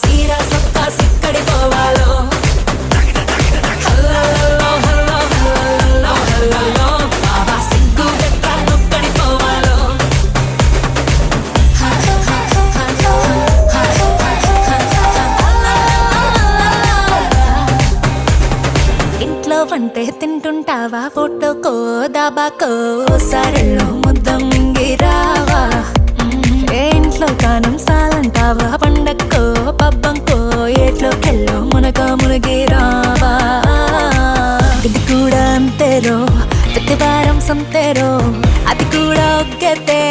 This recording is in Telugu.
సీరా సొక్కా సిక్కడి పోవాలో హల్లల్లో హల్లో హల్లల్లో హల్లల్లో బాబా సిగ్గు గట్ట నొక్కడి పోవాలో ఇంట్లో వంటే తింటుంటావా ఫోటోకో దాబాకో సరెల్లో ముద్ద మింగిరావా ఏ ఇంట్లో కానం సాలంటావా పండక్కో పబ్బంకో ఏట్లోకెళ్ళో మునిగిరావా ఇది కూడా అంతేరో ప్రతి వారం సంతేరో అది కూడా ఒగ్గతే